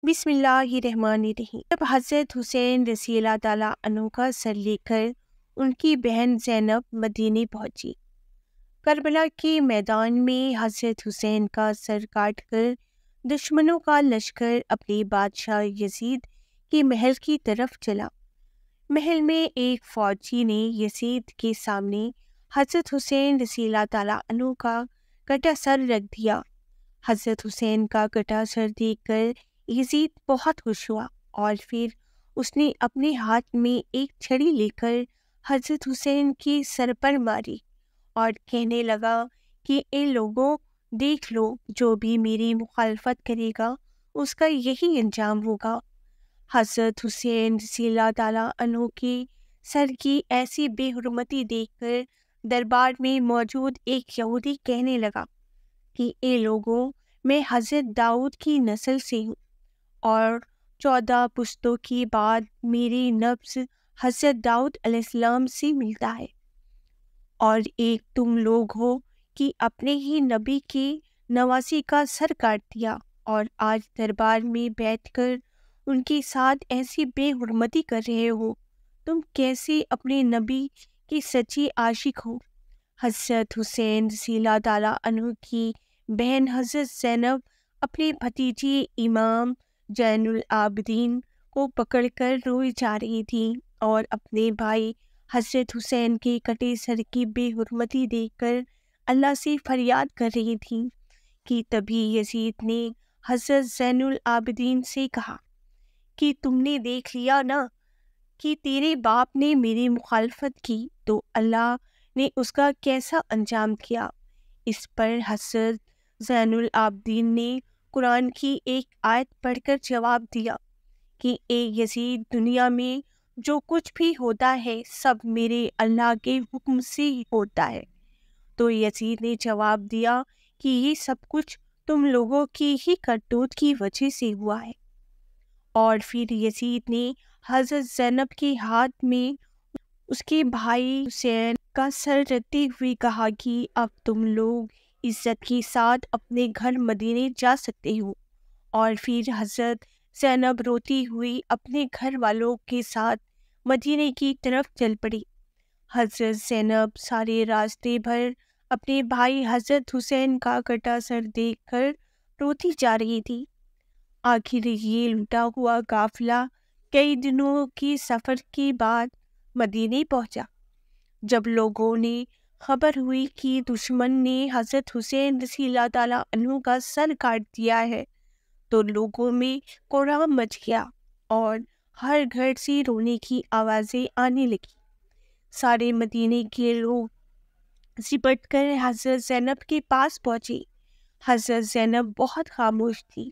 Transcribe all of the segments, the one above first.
بسم اللہ الرحمن الرحیم۔ جب حضرت حسین رضی اللہ تعالیٰ عنہ کا سر لے کر ان کی بہن زینب مدینے پہنچی، کربلا کے میدان میں حضرت حسین کا سر کاٹ کر دشمنوں کا لشکر اپنے بادشاہ یزید کے محل کی طرف چلا۔ محل میں ایک فوجی نے یزید کے سامنے حضرت حسین رضی اللہ تعالیٰ عنہ کا کٹا سر رکھ دیا۔ حضرت حسین کا کٹا سر دیکھ کر یزید بہت خوش ہوا اور پھر اس نے اپنے ہاتھ میں ایک چھڑی لے کر حضرت حسین کے سر پر ماری اور کہنے لگا کہ اے لوگوں، دیکھ لو، جو بھی میری مخالفت کرے گا اس کا یہی انجام ہوگا۔ حضرت حسین رضی اللہ تعالیٰ عنہ کے سر کی ایسی بے حرمتی دیکھ کر دربار میں موجود ایک یہودی کہنے لگا کہ اے لوگوں، میں حضرت داؤد کی نسل سے ہوں اور 14 پشتوں کے بعد میری نبض حضرت داؤد علیہ السلام سے ملتا ہے، اور ایک تم لوگ ہو کہ اپنے ہی نبی کے نواسی کا سر کاٹ دیا اور آج دربار میں بیٹھ کر ان کے ساتھ ایسی بے حرمتی کر رہے ہو۔ تم کیسے اپنے نبی کی سچی عاشق ہو؟ حضرت حسین رضی اللہ تعالیٰ عنہ کی بہن حضرت زینب اپنے بھتیجے امام زین العابدین کو پکڑ کر روئی جا رہی تھی اور اپنے بھائی حضرت حسین کے کٹے سر کی بے حرمتی دیکھ کر اللہ سے فریاد کر رہی تھی کہ تبھی یزید نے حضرت زین العابدین سے کہا کہ تم نے دیکھ لیا نا کہ تیرے باپ نے میری مخالفت کی تو اللہ نے اس کا کیسا انجام کیا۔ اس پر حضرت زین العابدین نے قرآن کی ایک آیت پڑھ کر جواب دیا کہ اے یزید، دنیا میں جو کچھ بھی ہوتا ہے سب میرے اللہ کے حکم سے ہی ہوتا ہے۔ تو یزید نے جواب دیا کہ یہ سب کچھ تم لوگوں کی ہی کرتوت کی وجہ سے ہوا ہے۔ اور پھر یزید نے حضرت زینب کے ہاتھ میں اس کے بھائی حسین کا سر رکھتے ہوئے کہا کہ اب تم لوگ عزت کے ساتھ اپنے گھر مدینے جا سکتے ہو۔ اور پھر حضرت زینب روتی ہوئی اپنے گھر والوں کے ساتھ مدینے کی طرف چل پڑی۔ حضرت زینب سارے راستے بھر اپنے بھائی حضرت حسین کا کٹا سر دیکھ کر روتی جا رہی تھی۔ آخر یہ لٹا ہوا قافلہ کئی دنوں کی سفر کے بعد مدینے پہنچا۔ جب لوگوں نے خبر ہوئی کہ دشمن نے حضرت حسین رضی اللہ تعالیٰ عنہ کا سر کاٹ دیا ہے تو لوگوں میں کوہرام مچ گیا اور ہر گھر سے رونے کی آوازیں آنے لگی۔ سارے مدینے کے لوگ سپٹ کر حضرت زینب کے پاس پہنچے۔ حضرت زینب بہت خاموش تھی،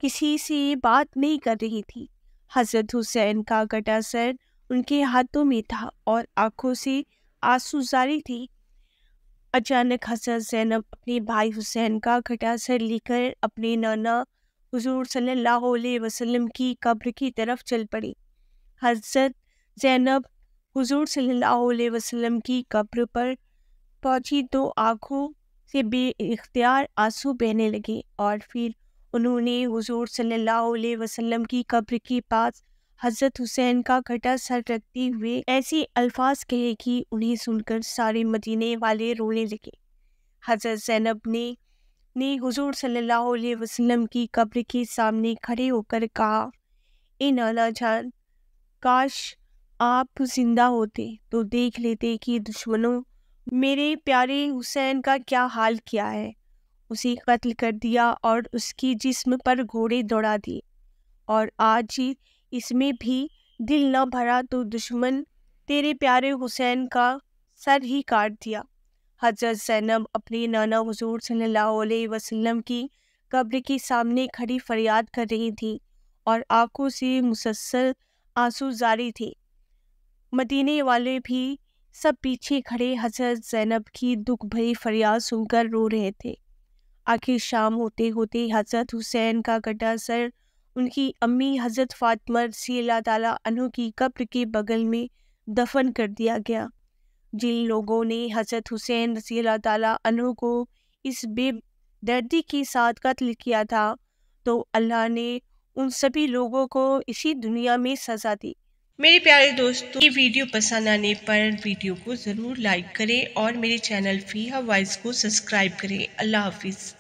کسی سے بات نہیں کر رہی تھی۔ حضرت حسین کا کٹا سر ان کے ہاتھوں میں تھا اور آنکھوں سے آنسو جاری تھی۔ اچانک حضرت زینب اپنے بھائی حسین کا کٹا سر لے کر اپنے نانا حضور صلی اللہ علیہ وسلم کی قبر کی طرف چل پڑی۔ حضرت زینب حضور صلی اللہ علیہ وسلم کی قبر پر پہنچی تو آنکھوں سے بے اختیار آنسو بہنے لگے، اور پھر انہوں نے حضور صلی اللہ علیہ وسلم کی قبر کے پاس حضرت حسین کا کٹا سر رکھتے ہوئے ایسے الفاظ کہے کہ انہیں سن کر سارے مدینے والے رونے لگے۔ حضرت زینب نے حضور صلی اللہ علیہ وسلم کی قبر کے سامنے کھڑے ہو کر کہا، اے نانا جان، کاش آپ زندہ ہوتے تو دیکھ لیتے کہ دشمنوں میرے پیارے حسین کا کیا حال کیا ہے۔ اسے قتل کر دیا اور اس کی جسم پر گھوڑے دوڑا دیے، اور آج اس میں بھی دل نہ بھرا تو دشمن تیرے پیارے حسین کا سر ہی کاٹ دیا۔ حضرت زینب اپنے نانا حضور صلی اللہ علیہ وسلم کی قبر کے سامنے کھڑی فریاد کر رہی تھی اور آنکھوں سے مسلسل آنسو جاری تھے۔ مدینے والے بھی سب پیچھے کھڑے حضرت زینب کی دکھ بھری فریاد سن کر رو رہے تھے۔ آخر شام ہوتے ہوتے حضرت حسین کا کٹا سر ان کی امی حضرت فاطمہ رضی اللہ تعالیٰ عنہ کی قبر کے بغل میں دفن کر دیا گیا۔ جن لوگوں نے حضرت حسین رضی اللہ تعالیٰ عنہ کو اس بے دردی کے ساتھ قتل کیا تھا تو اللہ نے ان سبھی لوگوں کو اسی دنیا میں سزا دی۔ میرے پیارے دوستو، یہ ویڈیو پسند آنے پر ویڈیو کو ضرور لائک کریں اور میرے چینل فیہا وائس کو سبسکرائب کریں۔ اللہ حافظ۔